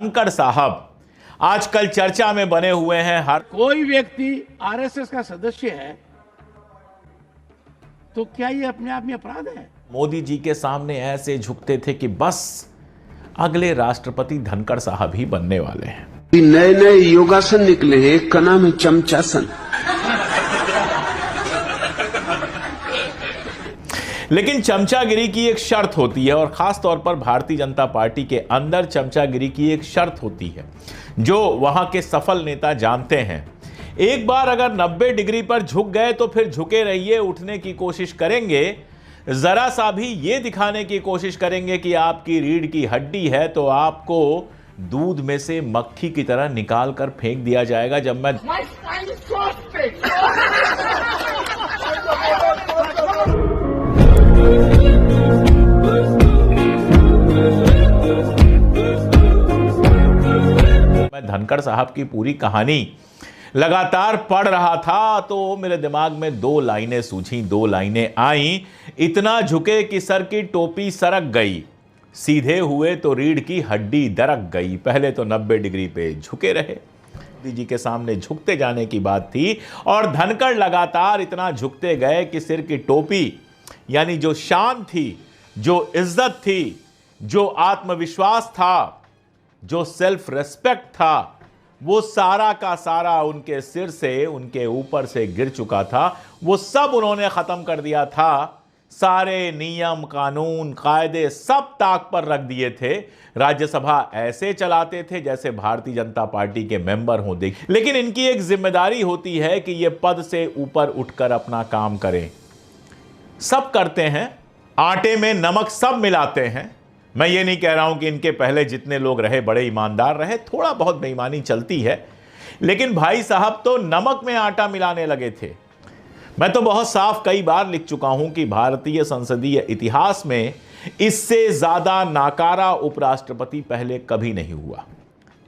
धनखड़ साहब आजकल चर्चा में बने हुए हैं। हर कोई व्यक्ति आरएसएस का सदस्य है तो क्या ये अपने आप में अपराध है? मोदी जी के सामने ऐसे झुकते थे कि बस अगले राष्ट्रपति धनखड़ साहब ही बनने वाले हैं। नए नए योगासन निकले हैं, एक का नाम है चमचासन। लेकिन चमचागिरी की एक शर्त होती है और खास तौर पर भारतीय जनता पार्टी के अंदर चमचागिरी की एक शर्त होती है जो वहां के सफल नेता जानते हैं। एक बार अगर 90 डिग्री पर झुक गए तो फिर झुके रहिए, उठने की कोशिश करेंगे। जरा सा भी ये दिखाने की कोशिश करेंगे कि आपकी रीढ़ की हड्डी है तो आपको दूध में से मक्खी की तरह निकाल कर फेंक दिया जाएगा। जब मैं धनखड़ साहब की पूरी कहानी लगातार पढ़ रहा था तो मेरे दिमाग में दो लाइनें सूझी, दो लाइनें आई। इतना झुके कि सर की टोपी सरक गई, सीधे हुए तो रीढ़ की हड्डी दरक गई। पहले तो 90 डिग्री पे झुके रहे, मोदी जी के सामने झुकते जाने की बात थी और धनखड़ लगातार इतना झुकते गए कि सिर की टोपी यानी जो शान थी, जो इज्जत थी, जो आत्मविश्वास था, जो सेल्फ रेस्पेक्ट था, वो सारा का सारा उनके सिर से, उनके ऊपर से गिर चुका था। वो सब उन्होंने खत्म कर दिया था। सारे नियम, कानून, कायदे सब ताक पर रख दिए थे। राज्यसभा ऐसे चलाते थे जैसे भारतीय जनता पार्टी के मेंबर हों। लेकिन इनकी एक जिम्मेदारी होती है कि ये पद से ऊपर उठकर अपना काम करें। सब करते हैं, आटे में नमक सब मिलाते हैं। मैं ये नहीं कह रहा हूं कि इनके पहले जितने लोग रहे बड़े ईमानदार रहे, थोड़ा बहुत बेईमानी चलती है, लेकिन भाई साहब तो नमक में आटा मिलाने लगे थे। मैं तो बहुत साफ कई बार लिख चुका हूं कि भारतीय संसदीय इतिहास में इससे ज्यादा नाकारा उपराष्ट्रपति पहले कभी नहीं हुआ।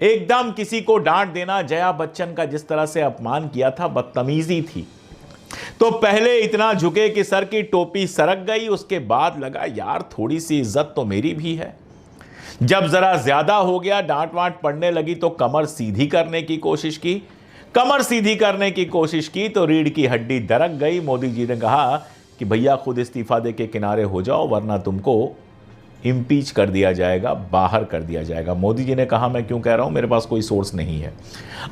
एकदम किसी को डांट देना, जया बच्चन का जिस तरह से अपमान किया था, बदतमीजी थी। तो पहले इतना झुके कि सर की टोपी सरक गई, उसके बाद लगा यार थोड़ी सी इज्जत तो मेरी भी है। जब जरा ज्यादा हो गया, डांट वांट पड़ने लगी तो कमर सीधी करने की कोशिश की। कमर सीधी करने की कोशिश की तो रीढ़ की हड्डी दरक गई। मोदी जी ने कहा कि भैया खुद इस्तीफा दे के किनारे हो जाओ वरना तुमको इम्पीच कर दिया जाएगा, बाहर कर दिया जाएगा। मोदी जी ने कहा मैं क्यों कह रहा हूं, मेरे पास कोई सोर्स नहीं है।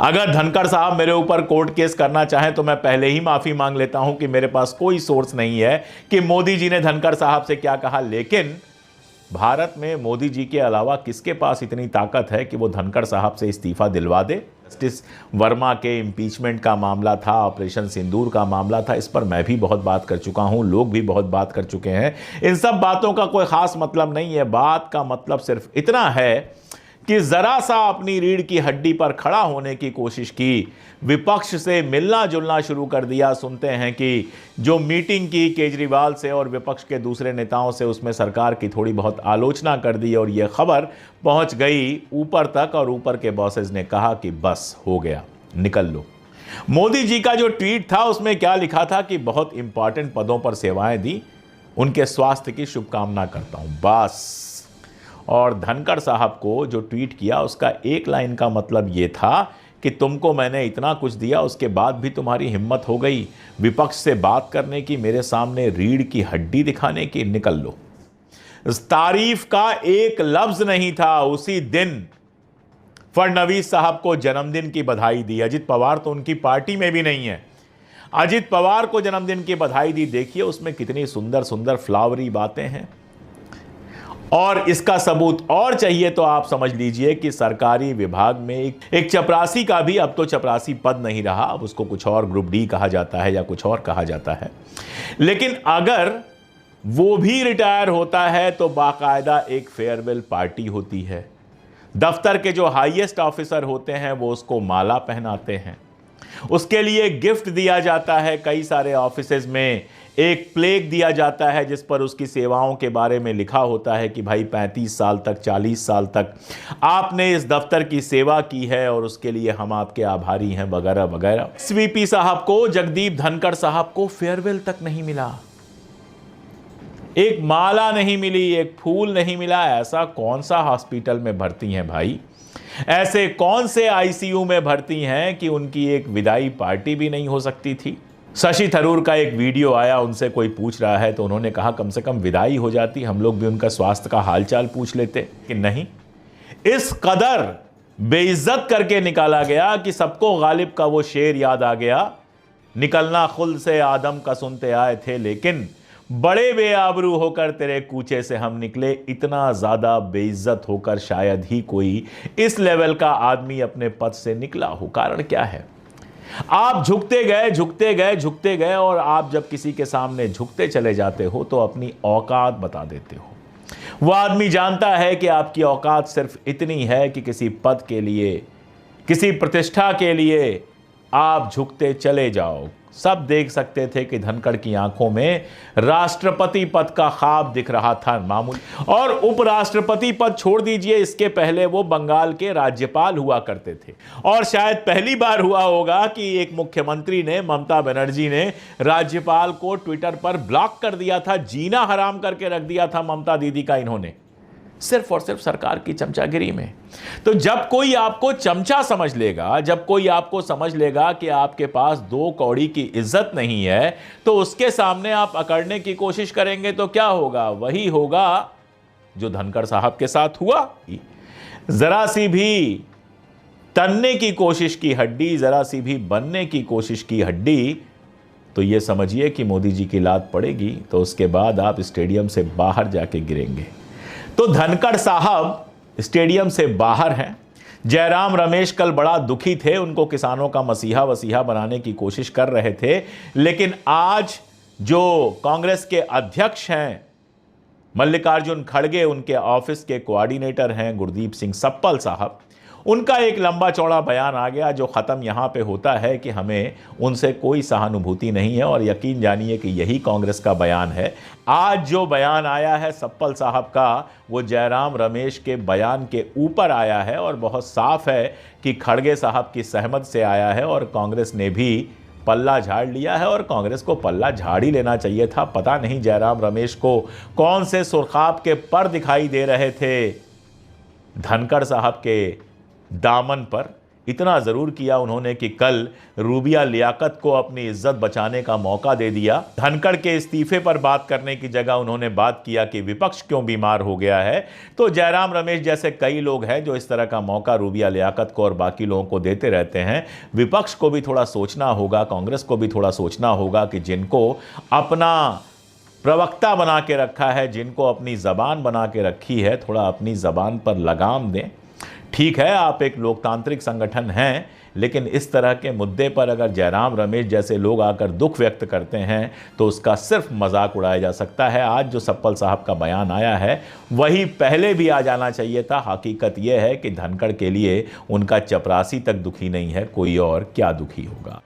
अगर धनखड़ साहब मेरे ऊपर कोर्ट केस करना चाहें तो मैं पहले ही माफी मांग लेता हूं कि मेरे पास कोई सोर्स नहीं है कि मोदी जी ने धनखड़ साहब से क्या कहा। लेकिन भारत में मोदी जी के अलावा किसके पास इतनी ताकत है कि वो धनखड़ साहब से इस्तीफा दिलवा दे। जस्टिस वर्मा के इम्पीचमेंट का मामला था, ऑपरेशन सिंदूर का मामला था, इस पर मैं भी बहुत बात कर चुका हूं, लोग भी बहुत बात कर चुके हैं। इन सब बातों का कोई खास मतलब नहीं है। बात का मतलब सिर्फ इतना है कि जरा सा अपनी रीढ़ की हड्डी पर खड़ा होने की कोशिश की, विपक्ष से मिलना जुलना शुरू कर दिया। सुनते हैं कि जो मीटिंग की केजरीवाल से और विपक्ष के दूसरे नेताओं से, उसमें सरकार की थोड़ी बहुत आलोचना कर दी और यह खबर पहुंच गई ऊपर तक और ऊपर के बॉसेस ने कहा कि बस हो गया, निकल लो। मोदी जी का जो ट्वीट था उसमें क्या लिखा था कि बहुत इंपॉर्टेंट पदों पर सेवाएं दी, उनके स्वास्थ्य की शुभकामना करता हूं, बस। और धनखड़ साहब को जो ट्वीट किया उसका एक लाइन का मतलब यह था कि तुमको मैंने इतना कुछ दिया, उसके बाद भी तुम्हारी हिम्मत हो गई विपक्ष से बात करने की, मेरे सामने रीढ़ की हड्डी दिखाने की, निकल लो। तारीफ का एक लफ्ज नहीं था। उसी दिन फडणवीस साहब को जन्मदिन की बधाई दी। अजित पवार तो उनकी पार्टी में भी नहीं है, अजित पवार को जन्मदिन की बधाई दी। देखिए उसमें कितनी सुंदर सुंदर फ्लावरी बातें हैं। और इसका सबूत और चाहिए तो आप समझ लीजिए कि सरकारी विभाग में एक चपरासी का भी अब तो चपरासी पद नहीं रहा, अब उसको कुछ और ग्रुप डी कहा जाता है या कुछ और कहा जाता है। लेकिन अगर वो भी रिटायर होता है तो बाकायदा एक फेयरवेल पार्टी होती है। दफ्तर के जो हाईएस्ट ऑफिसर होते हैं वो उसको माला पहनाते हैं, उसके लिए गिफ्ट दिया जाता है। कई सारे ऑफिसेज में एक प्लेक दिया जाता है जिस पर उसकी सेवाओं के बारे में लिखा होता है कि भाई 35 साल तक, 40 साल तक आपने इस दफ्तर की सेवा की है और उसके लिए हम आपके आभारी हैं, वगैरह वगैरह। एसवीपी साहब को, जगदीप धनखड़ साहब को फेयरवेल तक नहीं मिला, एक माला नहीं मिली, एक फूल नहीं मिला। ऐसा कौन सा हॉस्पिटल में भर्ती हैं भाई? ऐसे कौन से आईसीयू में भर्ती हैं कि उनकी एक विदाई पार्टी भी नहीं हो सकती थी। शशि थरूर का एक वीडियो आया, उनसे कोई पूछ रहा है तो उन्होंने कहा कम से कम विदाई हो जाती, हम लोग भी उनका स्वास्थ्य का हालचाल पूछ लेते, कि नहीं। इस कदर बेइज्जत करके निकाला गया कि सबको गालिब का वो शेर याद आ गया, निकलना खुल से आदम का सुनते आए थे, लेकिन बड़े बेआबरू होकर तेरे कूचे से हम निकले। इतना ज्यादा बेइज्जत होकर शायद ही कोई इस लेवल का आदमी अपने पद से निकला हो। कारण क्या है? आप झुकते गए, झुकते गए, झुकते गए, और आप जब किसी के सामने झुकते चले जाते हो तो अपनी औकात बता देते हो। वह आदमी जानता है कि आपकी औकात सिर्फ इतनी है कि किसी पद के लिए, किसी प्रतिष्ठा के लिए आप झुकते चले जाओ। सब देख सकते थे कि धनखड़ की आंखों में राष्ट्रपति पद का ख्वाब दिख रहा था मामूली, और उपराष्ट्रपति पद छोड़ दीजिए, इसके पहले वो बंगाल के राज्यपाल हुआ करते थे। और शायद पहली बार हुआ होगा कि एक मुख्यमंत्री ने, ममता बनर्जी ने, राज्यपाल को ट्विटर पर ब्लॉक कर दिया था, जीना हराम करके रख दिया था ममता दीदी का इन्होंने, सिर्फ और सिर्फ सरकार की चमचागिरी में। तो जब कोई आपको चमचा समझ लेगा, जब कोई आपको समझ लेगा कि आपके पास 2 कौड़ी की इज्जत नहीं है, तो उसके सामने आप अकड़ने की कोशिश करेंगे तो क्या होगा? वही होगा जो धनखड़ साहब के साथ हुआ। जरा सी भी तनने की कोशिश की हड्डी, जरा सी भी बनने की कोशिश की हड्डी, तो यह समझिए कि मोदी जी की लात पड़ेगी तो उसके बाद आप स्टेडियम से बाहर जाके गिरेंगे। तो धनखड़ साहब स्टेडियम से बाहर हैं। जयराम रमेश कल बड़ा दुखी थे, उनको किसानों का मसीहा वसीहा बनाने की कोशिश कर रहे थे, लेकिन आज जो कांग्रेस के अध्यक्ष हैं मल्लिकार्जुन खड़गे, उनके ऑफिस के कोऑर्डिनेटर हैं गुरदीप सिंह सप्पल साहब, उनका एक लंबा चौड़ा बयान आ गया जो ख़त्म यहाँ पे होता है कि हमें उनसे कोई सहानुभूति नहीं है। और यकीन जानिए कि यही कांग्रेस का बयान है। आज जो बयान आया है सप्पल साहब का, वो जयराम रमेश के बयान के ऊपर आया है, और बहुत साफ है कि खड़गे साहब की सहमत से आया है, और कांग्रेस ने भी पल्ला झाड़ लिया है, और कांग्रेस को पल्ला झाड़ ही लेना चाहिए था। पता नहीं जयराम रमेश को कौन से सुर्खाब के पर दिखाई दे रहे थे धनखड़ साहब के दामन पर। इतना ज़रूर किया उन्होंने कि कल रूबिया लियाकत को अपनी इज्जत बचाने का मौका दे दिया। धनखड़ के इस्तीफे पर बात करने की जगह उन्होंने बात किया कि विपक्ष क्यों बीमार हो गया है। तो जयराम रमेश जैसे कई लोग हैं जो इस तरह का मौका रूबिया लियाकत को और बाकी लोगों को देते रहते हैं। विपक्ष को भी थोड़ा सोचना होगा, कांग्रेस को भी थोड़ा सोचना होगा कि जिनको अपना प्रवक्ता बना के रखा है, जिनको अपनी ज़बान बना के रखी है, थोड़ा अपनी ज़बान पर लगाम दें। ठीक है, आप एक लोकतांत्रिक संगठन हैं, लेकिन इस तरह के मुद्दे पर अगर जयराम रमेश जैसे लोग आकर दुख व्यक्त करते हैं तो उसका सिर्फ मजाक उड़ाया जा सकता है। आज जो सप्पल साहब का बयान आया है वही पहले भी आ जाना चाहिए था। हकीकत यह है कि धनखड़ के लिए उनका चपरासी तक दुखी नहीं है, कोई और क्या दुखी होगा।